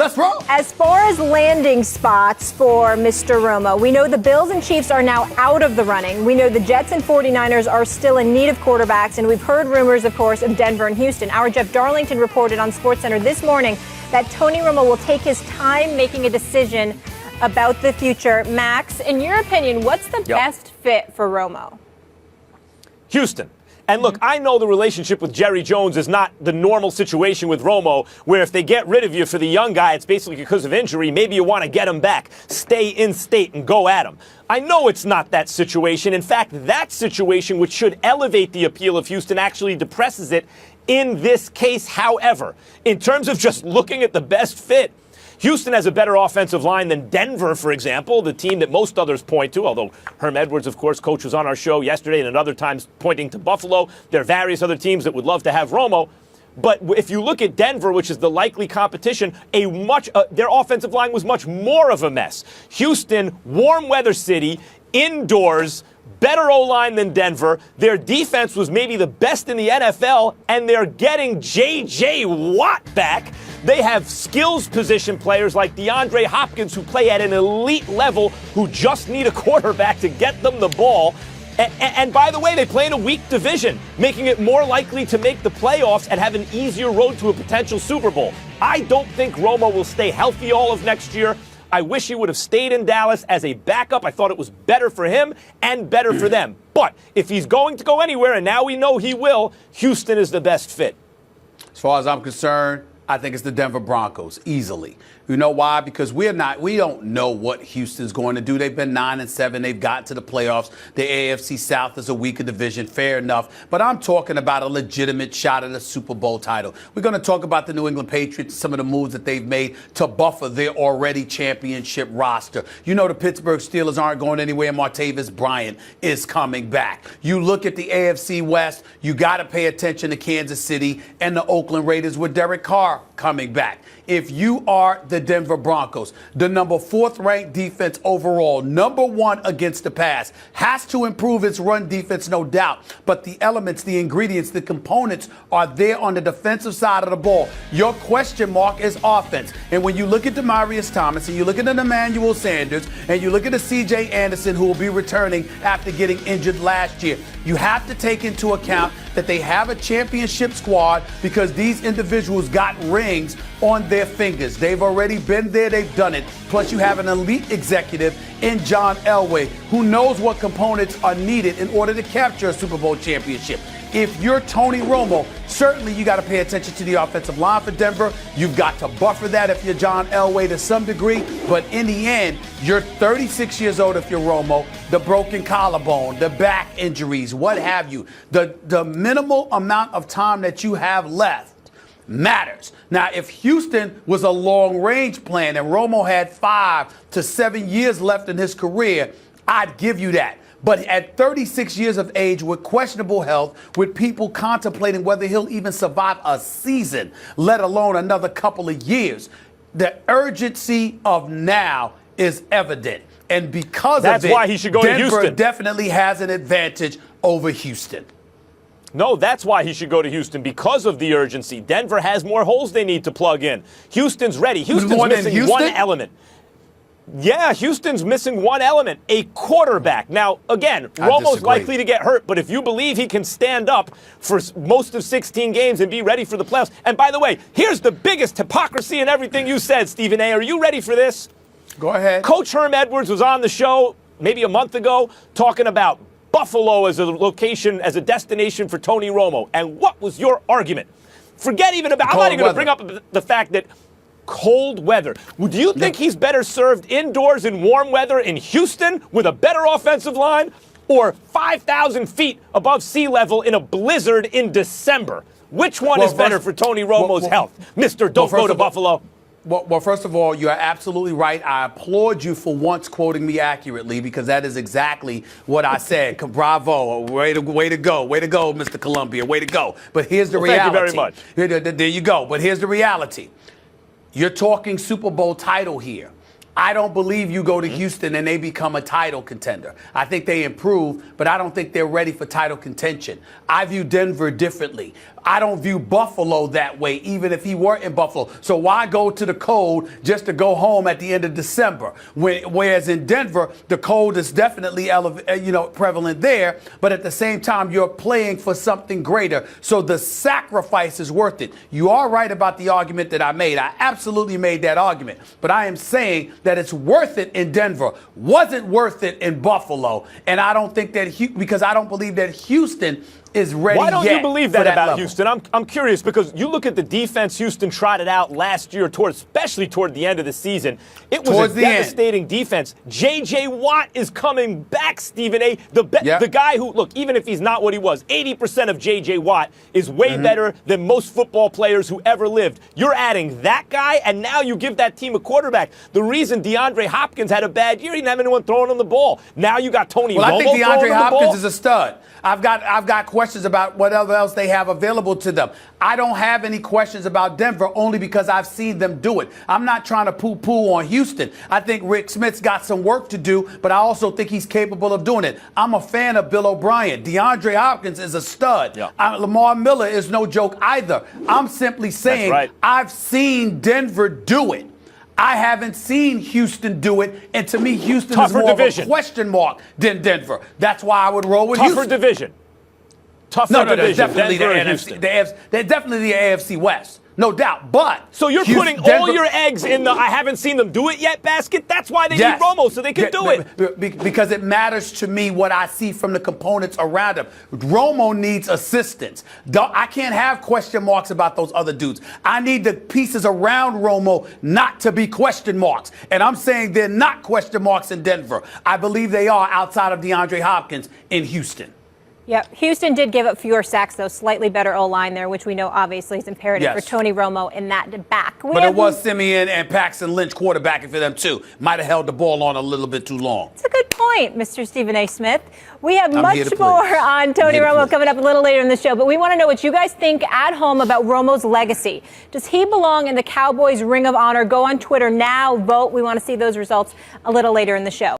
Let's roll. As far as landing spots for Mr. Romo, we know the Bills and Chiefs are now out of the running. We know the Jets and 49ers are still in need of quarterbacks, and we've heard rumors, of course, of Denver and Houston. Our Jeff Darlington reported on SportsCenter this morning that Tony Romo will take his time making a decision about the future. Max, in your opinion, what's the best fit for Romo? Houston. And look, I know the relationship with Jerry Jones is not the normal situation with Romo, where if they get rid of you for the young guy, it's basically because of injury. Maybe you want to get him back, stay in state and go at him. I know it's not that situation. In fact, that situation, which should elevate the appeal of Houston, actually depresses it in this case. However, in terms of just looking at the best fit, Houston has a better offensive line than Denver, for example, the team that most others point to, although Herm Edwards, of course, coach, was on our show yesterday and at other times pointing to Buffalo. There are various other teams that would love to have Romo. But if you look at Denver, which is the likely competition, their offensive line was much more of a mess. Houston, warm weather city, indoors, better O-line than Denver. Their defense was maybe the best in the NFL, and they're getting J.J. Watt back. They have skills position players like DeAndre Hopkins who play at an elite level, who just need a quarterback to get them the ball. And by the way, they play in a weak division, making it more likely to make the playoffs and have an easier road to a potential Super Bowl. I don't think Romo will stay healthy all of next year. I wish he would have stayed in Dallas as a backup. I thought it was better for him and better for them. But if he's going to go anywhere, and now we know he will, Houston is the best fit. As far as I'm concerned, I think it's the Denver Broncos, easily. You know why? Because we don't know what Houston's going to do. They've been 9-7. They've gotten to the playoffs. The AFC South is a weaker division, fair enough. But I'm talking about a legitimate shot at a Super Bowl title. We're going to talk about the New England Patriots, some of the moves that they've made to buffer their already championship roster. You know the Pittsburgh Steelers aren't going anywhere. Martavis Bryant is coming back. You look at the AFC West, you got to pay attention to Kansas City and the Oakland Raiders with Derek Carr coming back. If you are the Denver Broncos, the number 4th ranked defense overall, number 1 against the pass, has to improve its run defense, no doubt. But the elements, the ingredients, the components are there on the defensive side of the ball. Your question mark is offense. And when you look at Demaryius Thomas and you look at an Emmanuel Sanders and you look at a C.J. Anderson, who will be returning after getting injured last year, you have to take into account that they have a championship squad because these individuals got rings on their fingers. They've already been there. They've done it. Plus, you have an elite executive in John Elway who knows what components are needed in order to capture a Super Bowl championship. If you're Tony Romo, certainly you got to pay attention to the offensive line for Denver. You've got to buffer that if you're John Elway to some degree. But in the end, you're 36 years old if you're Romo. The broken collarbone, the back injuries, what have you. The minimal amount of time that you have left matters. Now, if Houston was a long-range plan and Romo had 5 to 7 years left in his career, I'd give you that. But at 36 years of age, with questionable health, with people contemplating whether he'll even survive a season, let alone another couple of years, the urgency of now is evident. And because that's of it, why he should go to Houston. Denver definitely has an advantage over Houston. No, that's why he should go to Houston, because of the urgency. Denver has more holes they need to plug in. Houston's ready. Houston's missing one element. Yeah, Houston's missing one element, a quarterback. Now, again, Romo's likely to get hurt, but if you believe he can stand up for most of 16 games and be ready for the playoffs. And by the way, here's the biggest hypocrisy in everything you said, Stephen A. Are you ready for this? Go ahead. Coach Herm Edwards was on the show maybe a month ago talking about Buffalo as a location, as a destination for Tony Romo. And what was your argument? Forget even about, I'm not even going to bring up the fact that cold weather. Do you think he's better served indoors in warm weather in Houston with a better offensive line, or 5,000 feet above sea level in a blizzard in December? Which one is better for Tony Romo's health? Mr. Don't go to Buffalo. Well, first of all, you are absolutely right. I applaud you for once quoting me accurately, because that is exactly what I said. Bravo. Way to go. Way to go, Mr. Columbia. Way to go. But here's the reality. Thank you very much. There you go. But here's the reality. You're talking Super Bowl title here. I don't believe you go to Houston and they become a title contender. I think they improve, but I don't think they're ready for title contention. I view Denver differently. I don't view Buffalo that way, even if he were in Buffalo. So why go to the cold just to go home at the end of December? Whereas in Denver, the cold is definitely prevalent there, but at the same time, you're playing for something greater. So the sacrifice is worth it. You are right about the argument that I made. I absolutely made that argument. But I am saying that it's worth it in Denver. Wasn't worth it in Buffalo. And I don't think that, because I don't believe that Houston is ready. Why don't yet you believe that about level. Houston? I'm curious, because you look at the defense Houston trotted out last year, especially toward the end of the season. It was Towards a the devastating defense. J.J. Watt is coming back, Stephen A. The guy who, look, even if he's not what he was, 80% of J.J. Watt is way better than most football players who ever lived. You're adding that guy, and now you give that team a quarterback. The reason DeAndre Hopkins had a bad year, he didn't have anyone throwing him the ball. Now you got Tony Romo I think DeAndre Hopkins is a a stud. I've got questions about whatever else they have available to them. I don't have any questions about Denver only because I've seen them do it. I'm not trying to poo-poo on Houston. I think Rick Smith's got some work to do, but I also think he's capable of doing it. I'm a fan of Bill O'Brien. DeAndre Hopkins is a stud. Yeah. Lamar Miller is no joke either. I'm simply saying I've seen Denver do it. I haven't seen Houston do it, and to me, Houston is more of a question mark than Denver. That's why I would roll with Houston. Tougher division. Definitely Denver the NFC. They're definitely the AFC West, no doubt. But so you're putting all your eggs in the "I haven't seen them do it yet" basket. That's why they need Romo, so they can do it. Because it matters to me what I see from the components around him. Romo needs assistance. I can't have question marks about those other dudes. I need the pieces around Romo not to be question marks. And I'm saying they're not question marks in Denver. I believe they are outside of DeAndre Hopkins in Houston. Yep. Houston did give up fewer sacks, though. Slightly better O-line there, which we know obviously is imperative for Tony Romo in that back. But it was Simeon and Paxton Lynch quarterbacking for them, too. Might have held the ball on a little bit too long. That's a good point, Mr. Stephen A. Smith. We have much more on Tony Romo coming up a little later in the show, but we want to know what you guys think at home about Romo's legacy. Does he belong in the Cowboys Ring of Honor? Go on Twitter now, vote. We want to see those results a little later in the show.